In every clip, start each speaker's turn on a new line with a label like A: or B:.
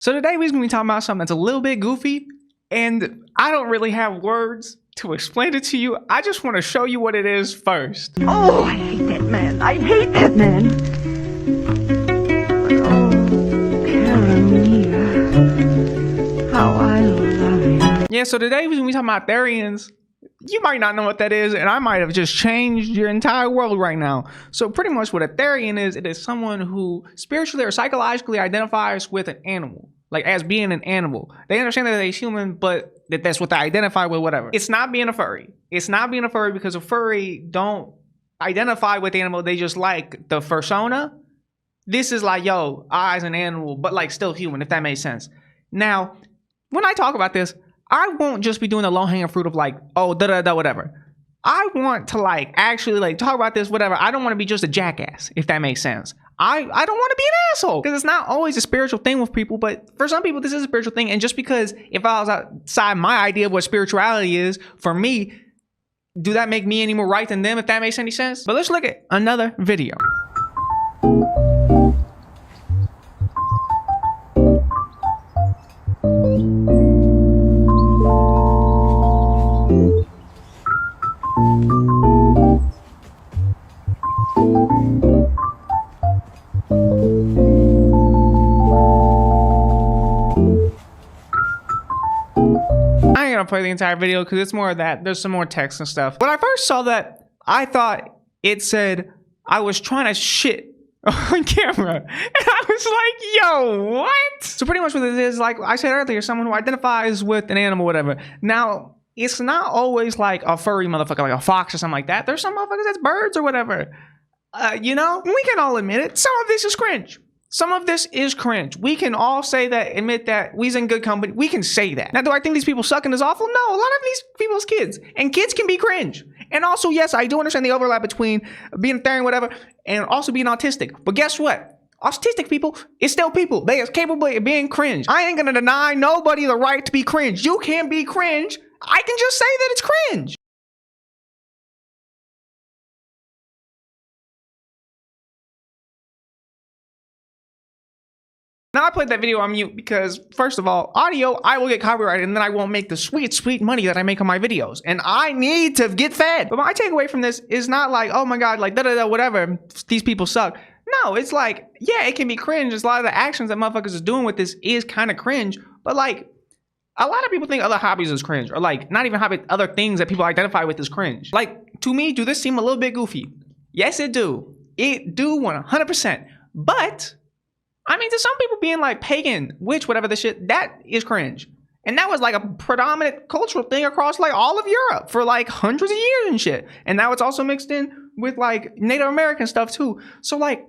A: So today we're going to be talking about something that's a little bit goofy, and I don't really have words to explain it to you. I just want to show you what it is first.
B: Oh, I hate that man. I hate that man. Oh, Caramia. How I love him.
A: Yeah, so today we're going to be talking about Therians. You might not know what that is, and I might have just changed your entire world right now. So pretty much what a Therian is, it is someone who spiritually or psychologically identifies with an animal, like as being an animal. They understand that they're human, but that's what they identify with, whatever. It's not being a furry. It's not being a furry because a furry don't identify with the animal. They just like the fursona. This is like, yo, I's an animal, but like still human, if that makes sense. Now, when I talk about this, I won't just be doing the low-hanging fruit of like, oh, da-da-da, whatever. I want to like actually like talk about this, whatever. I don't want to be just a jackass, if that makes sense. I don't want to be an asshole because it's not always a spiritual thing with people, but for some people, this is a spiritual thing. And just because if I was outside my idea of what spirituality is, for me, do that make me any more right than them, if that makes any sense? But let's look at another video. I ain't gonna play the entire video because it's more of that. There's some more text and stuff. When I first saw that, I thought it said I was trying to shit on camera. And I was like, yo, what? So pretty much what it is, like I said earlier, someone who identifies with an animal, whatever. Now, it's not always like a furry motherfucker, like a fox or something like that. There's some motherfuckers that's birds or whatever. You know, we can all admit it. Some of this is cringe. Some of this is cringe. We can all say that, admit that, we's in good company. We can say that. Now, do I think these people suck and is awful? No, a lot of these people's kids. And kids can be cringe. And also, yes, I do understand the overlap between being a Therian, whatever, and also being autistic. But guess what? Autistic people is still people. They are capable of being cringe. I ain't gonna deny nobody the right to be cringe. You can be cringe. I can just say that it's cringe. Now, I played that video on mute because, first of all, audio, I will get copyrighted and then I won't make the sweet, sweet money that I make on my videos. And I need to get fed. But my takeaway from this is not like, oh my God, like da-da-da, whatever, these people suck. No, it's like, yeah, it can be cringe. There's a lot of the actions that motherfuckers is doing with this is kind of cringe. But like, a lot of people think other hobbies is cringe. Or like, not even hobby, other things that people identify with is cringe. Like, to me, do this seem a little bit goofy? Yes, it do. It do 100%. But I mean, to some people being like pagan, witch, whatever the shit, that is cringe. And that was like a predominant cultural thing across like all of Europe for like hundreds of years and shit. And now it's also mixed in with like Native American stuff too. So like,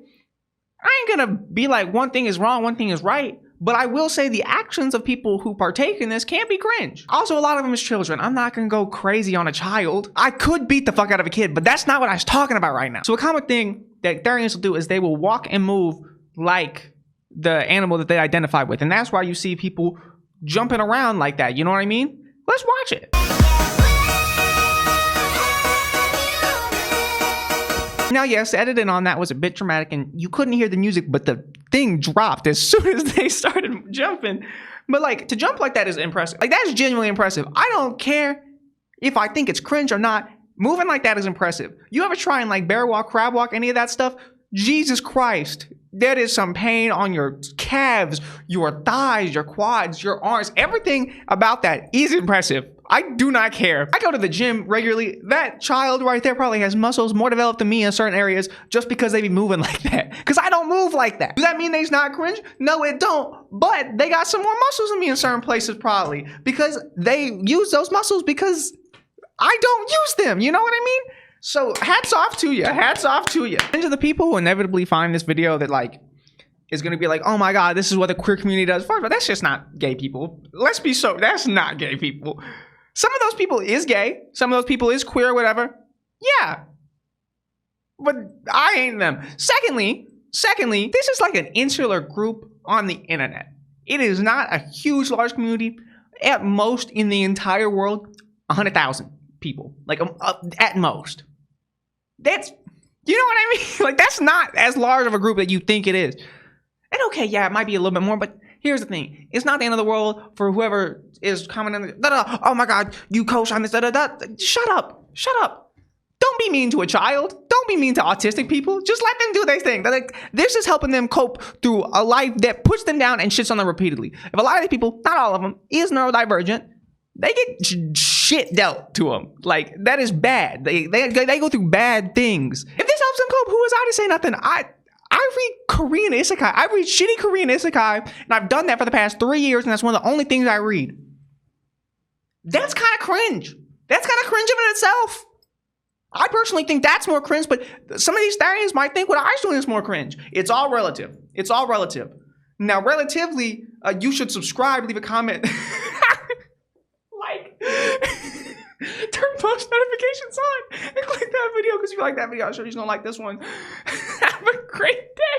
A: I ain't gonna be like one thing is wrong, one thing is right. But I will say the actions of people who partake in this can be cringe. Also, a lot of them is children. I'm not gonna go crazy on a child. I could beat the fuck out of a kid, but that's not what I was talking about right now. So a common thing that Therians will do is they will walk and move like the animal that they identify with. And that's why you see people jumping around like that. You know what I mean? Let's watch it. Now, yes, editing on that was a bit dramatic and you couldn't hear the music, but the thing dropped as soon as they started jumping. But like, to jump like that is impressive. Like, that's genuinely impressive. I don't care if I think it's cringe or not. Moving like that is impressive. You ever try and like bear walk, crab walk, any of that stuff? Jesus Christ. There is some pain on your calves, your thighs, your quads, your arms. Everything about that is impressive. I do not care. I go to the gym regularly. That child right there probably has muscles more developed than me in certain areas just because they be moving like that. Because I don't move like that. Does that mean they's not cringe? No, it don't. But they got some more muscles than me in certain places probably. Because they use those muscles because I don't use them. You know what I mean? So hats off to you. Hats off to you. And to the people who inevitably find this video that like is gonna be like, oh my God, this is what the queer community does. First of all, that's just not gay people. Let's be so. That's not gay people. Some of those people is gay. Some of those people is queer, whatever. Yeah. But I ain't them. Secondly, this is like an insular group on the internet. It is not a huge, large community. At most in the entire world, 100,000 people. Like at most. That's, you know what I mean? Like, that's not as large of a group that you think it is. And okay, yeah, it might be a little bit more, but Here's the thing. It's not the end of the world for whoever is commenting. Oh my God, you co-sign this. Shut up. Shut up. Don't be mean to a child. Don't be mean to autistic people. Just let them do their thing. Like, this is helping them cope through a life that puts them down and shits on them repeatedly. If a lot of these people, not all of them, is neurodivergent, they get shit dealt to them. Like, that is bad. They go through bad things. If this helps them cope, who is I to say nothing? I read Korean isekai. I read shitty Korean isekai, and I've done that for the past 3 years, and that's one of the only things I read. That's kind of cringe. That's kind of cringe in itself. I personally think that's more cringe, but some of these things might think what I'm doing is more cringe. It's all relative. It's all relative. Now, relatively, you should subscribe, leave a comment. Like, turn post notifications on and click that video because if you like that video, I'm sure you're going to like this one. Have a great day.